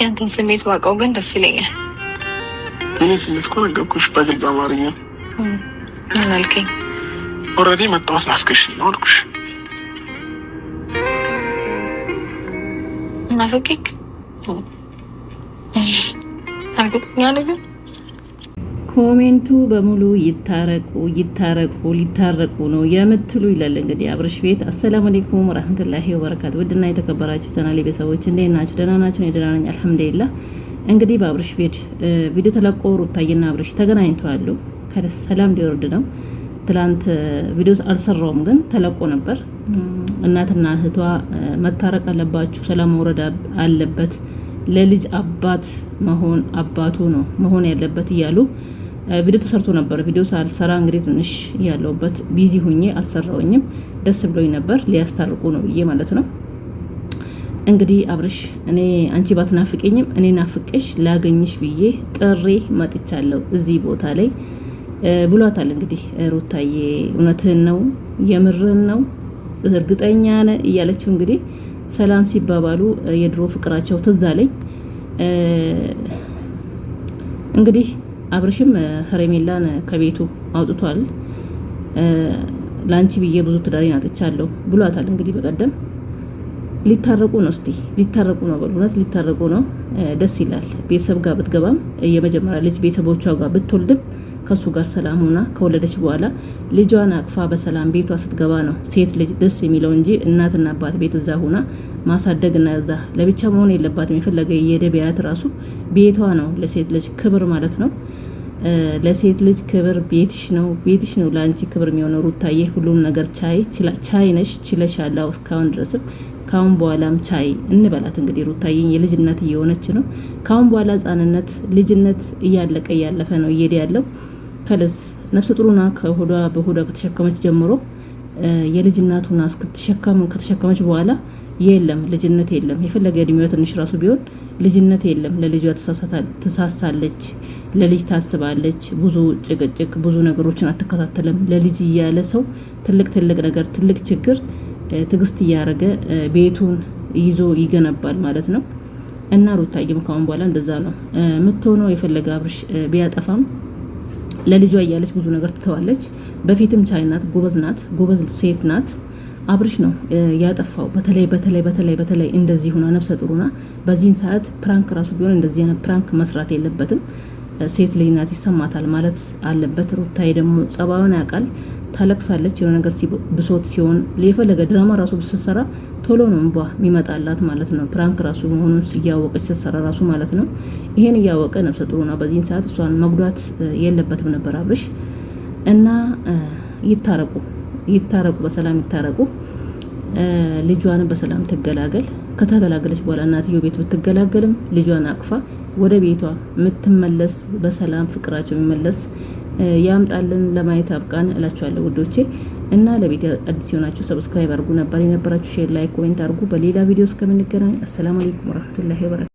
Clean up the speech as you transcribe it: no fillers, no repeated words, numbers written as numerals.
ያንተን ስሜት ባውቀው ግን ደስ ይለኛል። እኔ ስሜት እኮ ነገርኩሽ በግልጽ አማርኛ። ምን አልከኝ? ኦልሬዲ መጣሁት ናፍቀሽኝ ነው አልኩሽ። ናፍቄክ እርግጠኛ ነህ ግን? ኮሜንቱ በሙሉ ይታረቁ ይታረቁ ሊታረቁ ነው የምትሉ ይላል እንግዲህ አብርሽ ቤት። አሰላሙ አለይኩም ወራህመቱላሂ ወበረካቱ። ውድና የተከበራችሁ ቻናሌ ቤተሰቦች እንዴት ናችሁ? ደህና ናችሁ? እኔ ደህና ነኝ አልሐምዱሊላህ። እንግዲህ በአብርሽ ቤት ቪዲዮ ተለቆ ሩታዬና አብርሽ ተገናኝተዋል። ሰላም ሊወርድ ነው። ትላንት ቪዲዮ አልሰራውም ግን ተለቆ ነበር። እናትና እህቷ መታረቅ አለባችሁ፣ ሰላም መውረድ አለበት፣ ለልጅ አባት መሆን አባቱ ነው መሆን ያለበት እያሉ ቪዲዮ ተሰርቶ ነበር። ቪዲዮ ሳልሰራ እንግዲህ ትንሽ ያለውበት ቢዚ ሁኜ አልሰራውኝም። ደስ ብሎኝ ነበር ሊያስታርቁ ነው ብዬ ማለት ነው። እንግዲህ አብርሽ እኔ አንቺ ባትናፍቀኝም እኔ ናፍቀሽ ላገኝሽ ብዬ ጥሬ መጥቻለሁ እዚህ ቦታ ላይ ብሏታል። እንግዲህ ሩታዬ እውነትህን ነው የምርህን ነው እርግጠኛ ነህ እያለችው እንግዲህ ሰላም ሲባባሉ የድሮ ፍቅራቸው ትዝ አለኝ። እንግዲህ አብርሽም ሄርሜላን ከቤቱ አውጥቷል። ላንቺ ብዬ ብዙ ትዳሬን አጥቻለሁ ብሏታል። እንግዲህ በቀደም ሊታረቁ ነው። እስቲ ሊታረቁ ነው በእውነት ሊታረቁ ነው። ደስ ይላል። ቤተሰብ ጋር ብትገባም የመጀመሪያ ልጅ ቤተሰቦቿ ጋር ብትወልድም ከሱ ጋር ሰላም ሆና ከወለደች በኋላ ልጇን አቅፋ በሰላም ቤቷ ስትገባ ነው ሴት ልጅ ደስ የሚለው እንጂ እናትና አባት ቤት እዛ ሆና ማሳደግና እዛ ለብቻ መሆን የለባትም። የፈለገ የደቢያት ራሱ ቤቷ ነው ለሴት ልጅ ክብር ማለት ነው። ለሴት ልጅ ክብር ቤትሽ ነው ለአንቺ ክብር የሚሆነው። ሩታዬ ሁሉም ነገር ቻይ ነሽ፣ ችለሻል እስካሁን ድረስም ካሁን በኋላም ቻይ እንበላት። እንግዲህ ሩታዬ የልጅነት እየሆነች ነው። ካሁን በኋላ ህጻንነት ልጅነት እያለፈ ነው እየሄደ ያለው። ከለስ ነፍሰ ጡሩና በሆዷ ከተሸከመች ጀምሮ የልጅናቱና ከተሸከመች በኋላ የለም ልጅነት የለም። የፈለገ እድሜዋ ትንሽ ራሱ ቢሆን ልጅነት የለም። ለልጇ ትሳሳለች፣ ለልጅ ታስባለች። ብዙ ጭቅጭቅ ብዙ ነገሮችን አትከታተልም። ለልጅ እያለ ሰው ትልቅ ነገር ትልቅ ችግር ትግስት እያደረገ ቤቱን ይዞ ይገነባል ማለት ነው። እና ሩታዬም ካሁን በኋላ እንደዛ ነው የምትሆነው። የፈለገ አብርሽ ቢያጠፋም ለልጇ እያለች ብዙ ነገር ትተዋለች። በፊትም ቻይ ናት፣ ጎበዝ ሴት ናት። አብርሽ ነው ያጠፋው። በተለይ እንደዚህ ሆና ነፍሰ ጡሩና በዚህን ሰዓት ፕራንክ ራሱ ቢሆን እንደዚህ አይነት ፕራንክ መስራት የለበትም። ሴት ልጅ ናት፣ ይሰማታል ማለት አለበት። ሩታዬ ደግሞ ጸባዩን ያውቃል። ታለቅሳለች የሆነ ነገር ብሶት ሲሆን የፈለገ ድራማ ራሱ ስትሰራ ቶሎ ነው እንባ የሚመጣላት ማለት ነው። ፕራንክ ራሱ መሆኑን እያወቀች ስትሰራ ራሱ ማለት ነው። ይሄን እያወቀ ነፍሰ ጡሩና በዚህን ሰዓት እሷን መጉዳት የለበትም ነበር አብርሽ። እና ይታረቁ በሰላም ይታረቁ። ልጇን በሰላም ትገላገል። ከተገላገለች በኋላ እናትዮ ቤት ብትገላገልም ልጇን አቅፋ ወደ ቤቷ የምትመለስ በሰላም ፍቅራቸው የሚመለስ ያምጣልን። ለማየት አብቃን እላችኋለሁ ውዶቼ። እና ለቤት አዲስ የሆናችሁ ሰብስክራይብ አድርጉ፣ ነበር የነበራችሁ ሼር፣ ላይክ፣ ኮሜንት አድርጉ። በሌላ ቪዲዮ እስከምንገናኝ አሰላሙ አለይኩም ወራህመቱላሂ ወበረካቱ።